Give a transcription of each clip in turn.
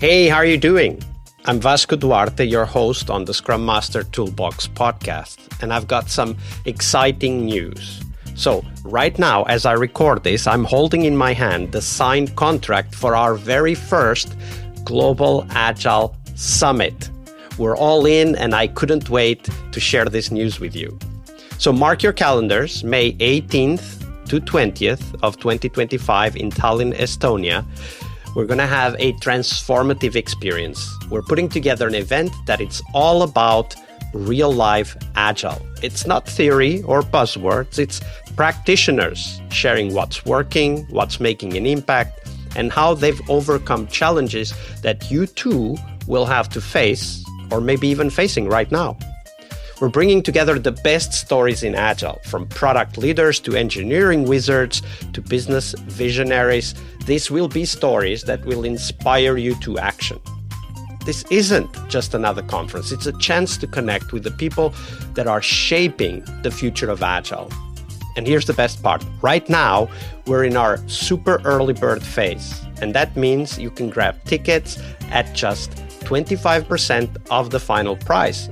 Hey, how are you doing? I'm Vasco Duarte, your host on the Scrum Master Toolbox podcast, and I've got some exciting news. So, right now, as I record this, I'm holding in my hand the signed contract for our very first Global Agile Summit. We're all in, and I couldn't wait to share this news with you. So mark your calendars, May 18th to 20th of 2025 in Tallinn, Estonia. We're going to have a transformative experience. We're putting together an event that it's all about real-life Agile. It's not theory or buzzwords. It's practitioners sharing what's working, what's making an impact, and how they've overcome challenges that you too will have to face, or maybe even facing right now. We're bringing together the best stories in Agile, from product leaders to engineering wizards to business visionaries. These will be stories that will inspire you to action. This isn't just another conference. It's a chance to connect with the people that are shaping the future of Agile. And here's the best part. Right now, we're in our super early bird phase. And that means you can grab tickets at just 25% of the final price.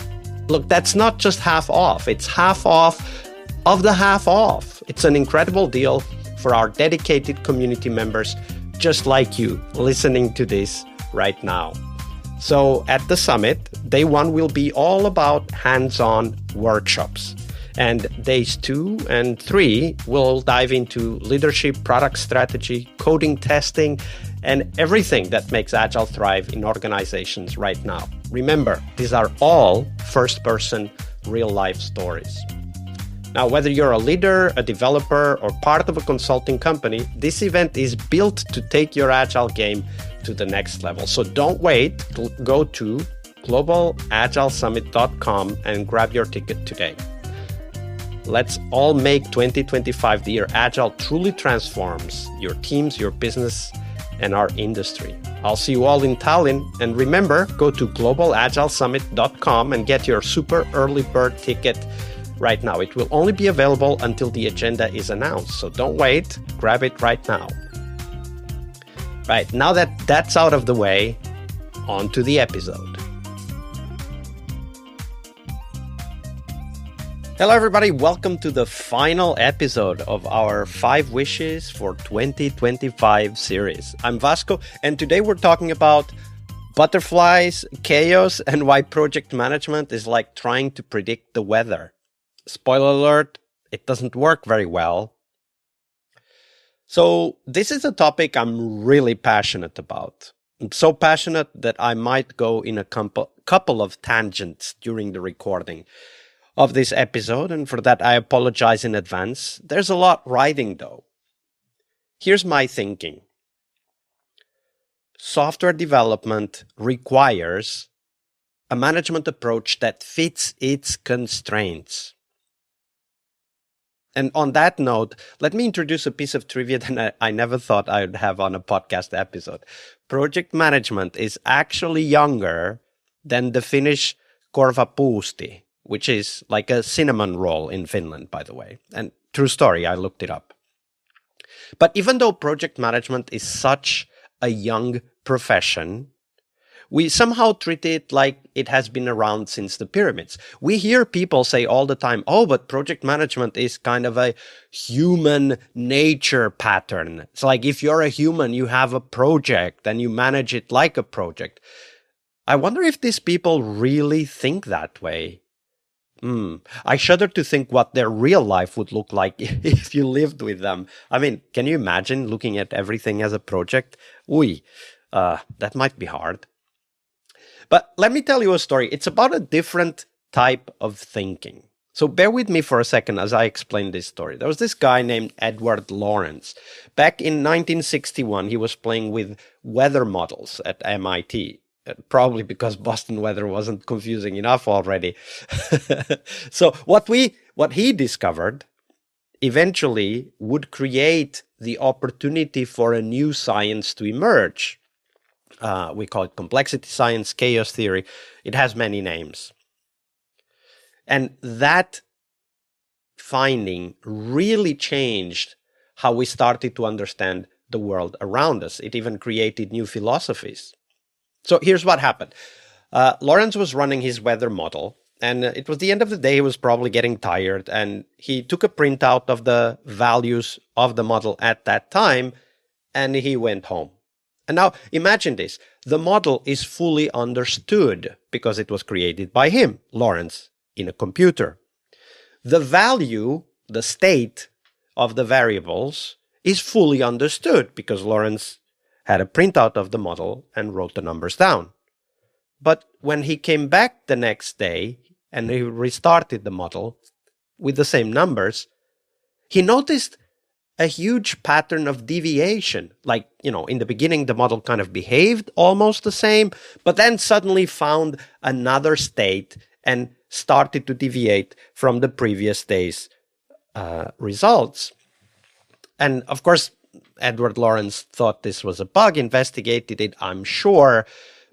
Look, that's not just half off. It's half off of the half off. It's an incredible deal for our dedicated community members, just like you, listening to this right now. So at the summit, day one will be all about hands-on workshops. And days 2 and 3 will dive into leadership, product strategy, coding, testing, and everything that makes Agile thrive in organizations right now. Remember, these are all first-person, real-life stories. Now, whether you're a leader, a developer, or part of a consulting company, this event is built to take your Agile game to the next level. So don't wait. Go to globalagilesummit.com and grab your ticket today. Let's all make 2025 the year Agile truly transforms your teams, your business, and our industry. I'll see you all in Tallinn. And remember, go to globalagilesummit.com and get your super early bird ticket right now. It will only be available until the agenda is announced. So don't wait. Grab it right now. Right, now that that's out of the way, on to the episode. Hello, everybody. Welcome to the final episode of our 5 Wishes for 2025 series. I'm Vasco, and today we're talking about butterflies, chaos, and why project management is like trying to predict the weather. Spoiler alert, it doesn't work very well. So this is a topic I'm really passionate about. I'm so passionate that I might go in a couple of tangents during the recording of this episode, and for that I apologize in advance. There's a lot riding though. Here's my thinking. Software development requires a management approach that fits its constraints. And on that note, let me introduce a piece of trivia that I never thought I would have on a podcast episode. Project management is actually younger than the Finnish korvapuusti, which is like a cinnamon roll in Finland, by the way. And true story, I looked it up. But even though project management is such a young profession, we somehow treat it like it has been around since the pyramids. We hear people say all the time, oh, but project management is kind of a human nature pattern. It's like if you're a human, you have a project and you manage it like a project. I wonder if these people really think that way. I shudder to think what their real life would look like if you lived with them. I mean, can you imagine looking at everything as a project? That might be hard. But let me tell you a story. It's about a different type of thinking. So bear with me for a second as I explain this story. There was this guy named Edward Lorenz. Back in 1961, he was playing with weather models at MIT. Probably because Boston weather wasn't confusing enough already. So what he discovered eventually would create the opportunity for a new science to emerge. We call it complexity science, chaos theory. It has many names. And that finding really changed how we started to understand the world around us. It even created new philosophies. So here's what happened. Lorenz was running his weather model, and it was the end of the day. He was probably getting tired, and he took a printout of the values of the model at that time, and he went home. And now imagine this. The model is fully understood because it was created by him, Lorenz, in a computer. The value, the state of the variables is fully understood because Lorenz had a printout of the model and wrote the numbers down. But when he came back the next day and he restarted the model with the same numbers, he noticed a huge pattern of deviation. Like, in the beginning, the model kind of behaved almost the same, but then suddenly found another state and started to deviate from the previous day's results. And of course, Edward Lorenz thought this was a bug, investigated it, I'm sure,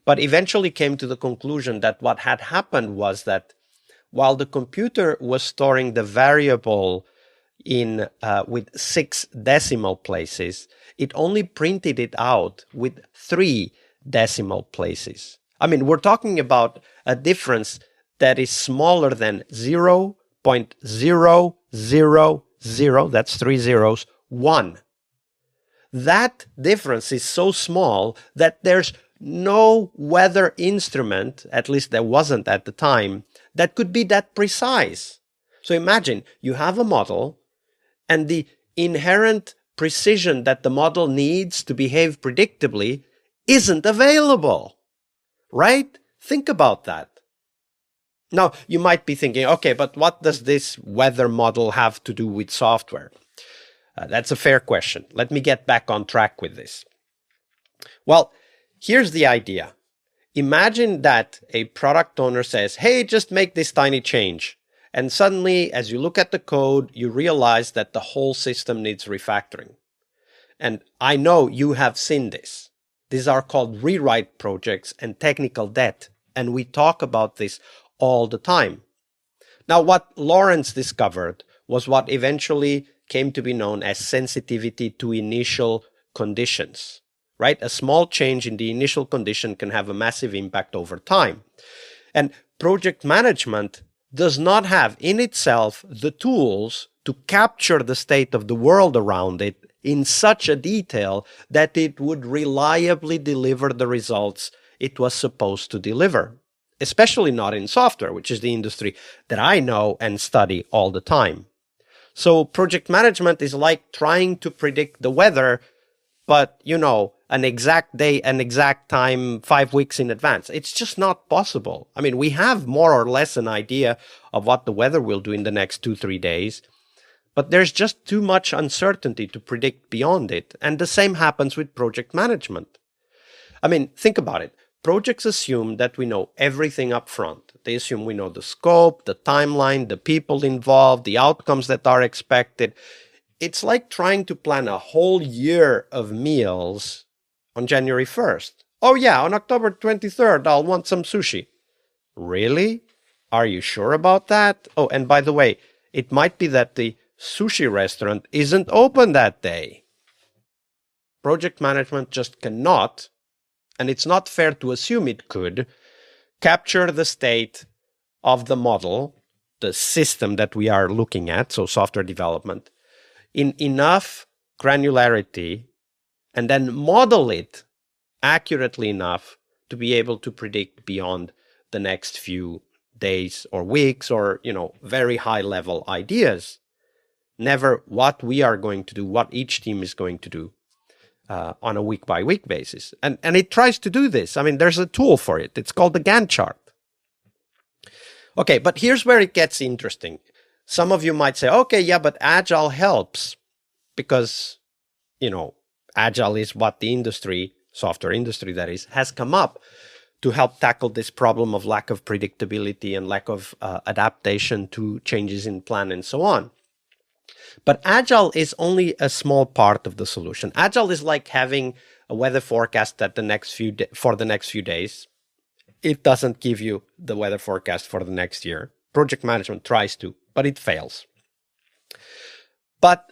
but eventually came to the conclusion that what had happened was that while the computer was storing the variable in with 6 decimal places, it only printed it out with 3 decimal places. I mean, we're talking about a difference that is smaller than 0.0000, that's 3 zeros, 1. That difference is so small that there's no weather instrument, at least there wasn't at the time, that could be that precise. So imagine you have a model and the inherent precision that the model needs to behave predictably isn't available, right? Think about that. Now, you might be thinking, okay, but what does this weather model have to do with software? That's a fair question. Let me get back on track with this. Well, here's the idea. Imagine that a product owner says, hey, just make this tiny change. And suddenly, as you look at the code, you realize that the whole system needs refactoring. And I know you have seen this. These are called rewrite projects and technical debt. And we talk about this all the time. Now, what Lorenz discovered was what eventually came to be known as sensitivity to initial conditions, right? A small change in the initial condition can have a massive impact over time. And project management does not have in itself the tools to capture the state of the world around it in such a detail that it would reliably deliver the results it was supposed to deliver, especially not in software, which is the industry that I know and study all the time. So project management is like trying to predict the weather, but, an exact day, an exact time, 5 weeks in advance. It's just not possible. I mean, we have more or less an idea of what the weather will do in the next 2-3 days, but there's just too much uncertainty to predict beyond it. And the same happens with project management. I mean, think about it. Projects assume that we know everything up front. They assume we know the scope, the timeline, the people involved, the outcomes that are expected. It's like trying to plan a whole year of meals on January 1st. Oh yeah, on October 23rd, I'll want some sushi. Really? Are you sure about that? Oh, and by the way, it might be that the sushi restaurant isn't open that day. Project management just cannot, and it's not fair to assume it could, capture the state of the model, the system that we are looking at, so software development, in enough granularity and then model it accurately enough to be able to predict beyond the next few days or weeks or, very high level ideas. Never what we are going to do, what each team is going to do on a week by week basis. And it tries to do this. I mean, there's a tool for it. It's called the Gantt chart. Okay, but here's where it gets interesting. Some of you might say, okay, yeah, but Agile helps because, Agile is what the industry, software industry that is, has come up to help tackle this problem of lack of predictability and lack of adaptation to changes in plan and so on. But Agile is only a small part of the solution. Agile is like having a weather forecast for the next few days. It doesn't give you the weather forecast for the next year. Project management tries to, but it fails. But,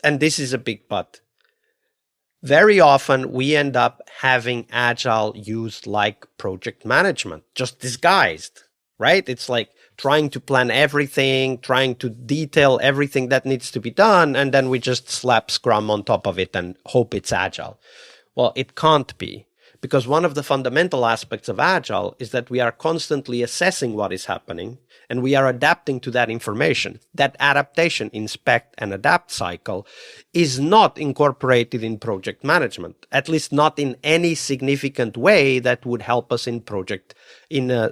and this is a big but, Very often we end up having Agile used like project management, just disguised, right? It's like trying to plan everything, trying to detail everything that needs to be done, and then we just slap Scrum on top of it and hope it's Agile. Well, it can't be, because one of the fundamental aspects of Agile is that we are constantly assessing what is happening and we are adapting to that information. That adaptation, inspect and adapt cycle is not incorporated in project management, at least not in any significant way that would help us in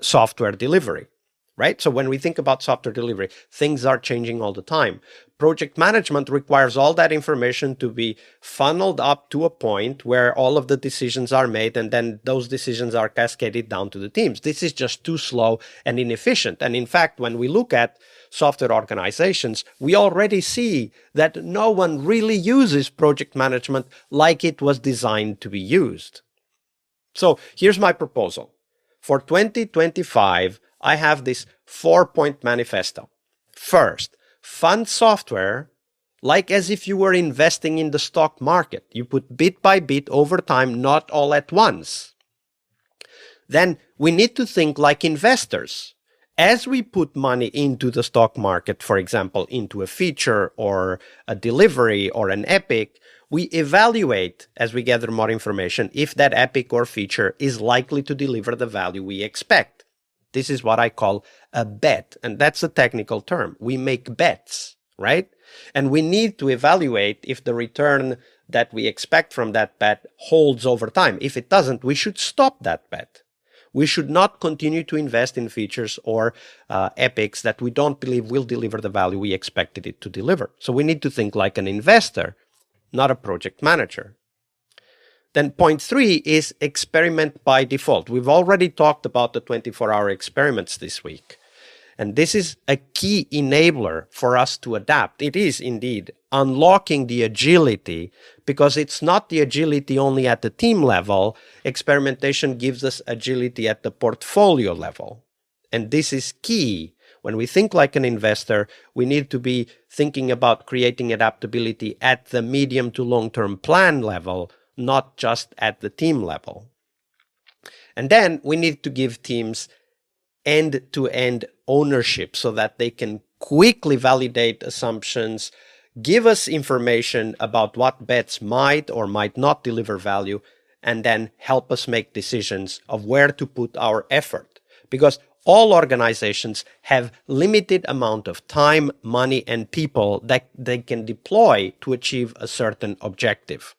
software delivery. Right? So when we think about software delivery, things are changing all the time. Project management requires all that information to be funneled up to a point where all of the decisions are made, and then those decisions are cascaded down to the teams. This is just too slow and inefficient. And in fact, when we look at software organizations, we already see that no one really uses project management like it was designed to be used. So here's my proposal. For 2025, I have this 4-point manifesto. First, fund software like as if you were investing in the stock market. You put bit by bit over time, not all at once. Then we need to think like investors. As we put money into the stock market, for example, into a feature or a delivery or an epic, we evaluate as we gather more information if that epic or feature is likely to deliver the value we expect. This is what I call a bet, and that's a technical term. We make bets, right? And we need to evaluate if the return that we expect from that bet holds over time. If it doesn't, we should stop that bet. We should not continue to invest in features or epics that we don't believe will deliver the value we expected it to deliver. So we need to think like an investor, not a project manager. Then point 3 is experiment by default. We've already talked about the 24-hour experiments this week. And this is a key enabler for us to adapt. It is indeed unlocking the agility, because it's not the agility only at the team level. Experimentation gives us agility at the portfolio level. And this is key. When we think like an investor, we need to be thinking about creating adaptability at the medium to long-term plan level, not just at the team level. And then we need to give teams end-to-end ownership so that they can quickly validate assumptions, give us information about what bets might or might not deliver value, and then help us make decisions of where to put our effort. Because all organizations have limited amount of time, money, and people that they can deploy to achieve a certain objective.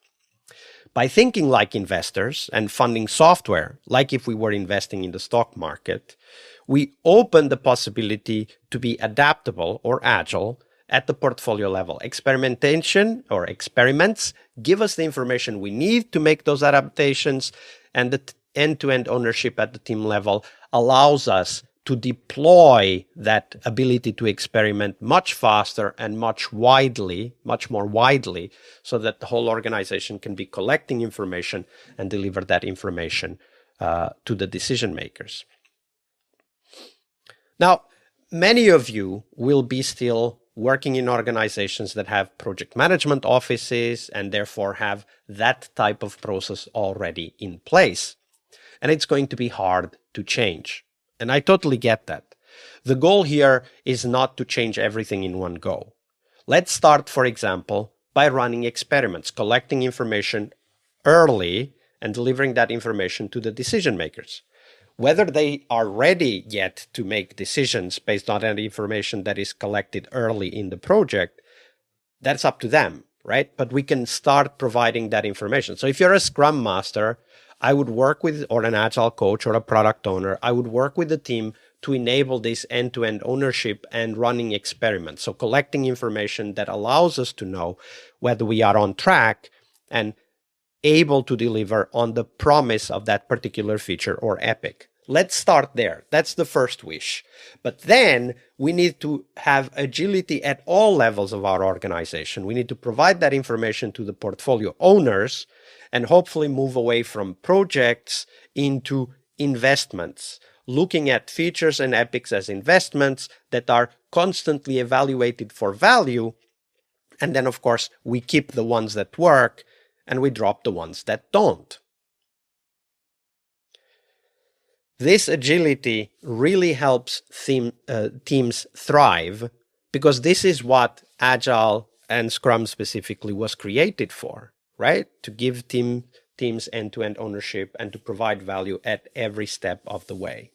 By thinking like investors and funding software, like if we were investing in the stock market, we open the possibility to be adaptable or agile at the portfolio level. Experimentation or experiments give us the information we need to make those adaptations, and the end-to-end ownership at the team level allows us to deploy that ability to experiment much faster and much more widely, so that the whole organization can be collecting information and deliver that information to the decision makers. Now, many of you will be still working in organizations that have project management offices and therefore have that type of process already in place. And it's going to be hard to change. And I totally get that. The goal here is not to change everything in one go. Let's start, for example, by running experiments, collecting information early and delivering that information to the decision makers. Whether they are ready yet to make decisions based on any information that is collected early in the project, that's up to them, right? But we can start providing that information. So if you're a Scrum Master, I would work with, or an Agile coach or a product owner, I would work with the team to enable this end-to-end ownership and running experiments. So collecting information that allows us to know whether we are on track and able to deliver on the promise of that particular feature or epic. Let's start there. That's the first wish. But then we need to have agility at all levels of our organization. We need to provide that information to the portfolio owners and hopefully move away from projects into investments, looking at features and epics as investments that are constantly evaluated for value. And then, of course, we keep the ones that work and we drop the ones that don't. This agility really helps teams thrive, because this is what Agile and Scrum specifically was created for, right? To give teams end-to-end ownership and to provide value at every step of the way.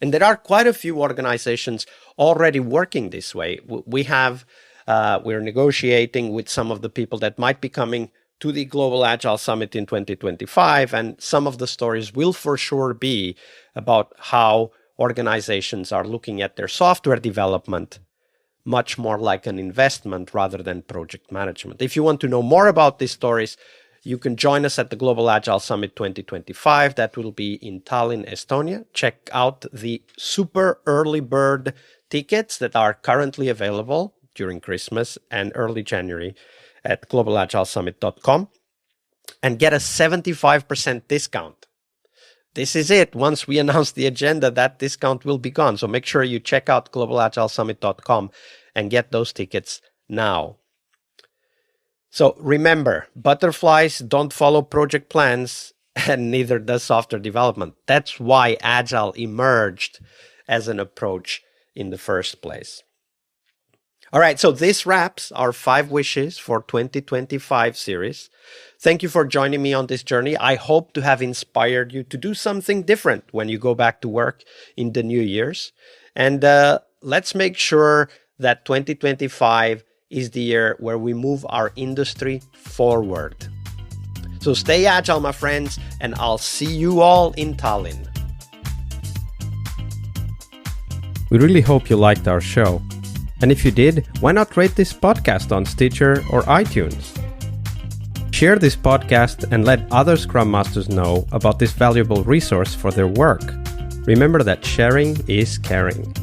And there are quite a few organizations already working this way. We're negotiating with some of the people that might be coming to the Global Agile Summit in 2025, and some of the stories will for sure be about how organizations are looking at their software development much more like an investment rather than project management. If you want to know more about these stories, you can join us at the Global Agile Summit 2025. That will be in Tallinn, Estonia. Check out the super early bird tickets that are currently available during Christmas and early January at globalagilesummit.com and get a 75% discount. This is it. Once we announce the agenda, that discount will be gone. So make sure you check out globalagilesummit.com and get those tickets now. So remember, butterflies don't follow project plans, and neither does software development. That's why Agile emerged as an approach in the first place. All right, so this wraps our 5 wishes for 2025 series. Thank you for joining me on this journey. I hope to have inspired you to do something different when you go back to work in the new years. And let's make sure that 2025 is the year where we move our industry forward. So stay agile, my friends, and I'll see you all in Tallinn. We really hope you liked our show. And if you did, why not rate this podcast on Stitcher or iTunes? Share this podcast and let other Scrum Masters know about this valuable resource for their work. Remember that sharing is caring.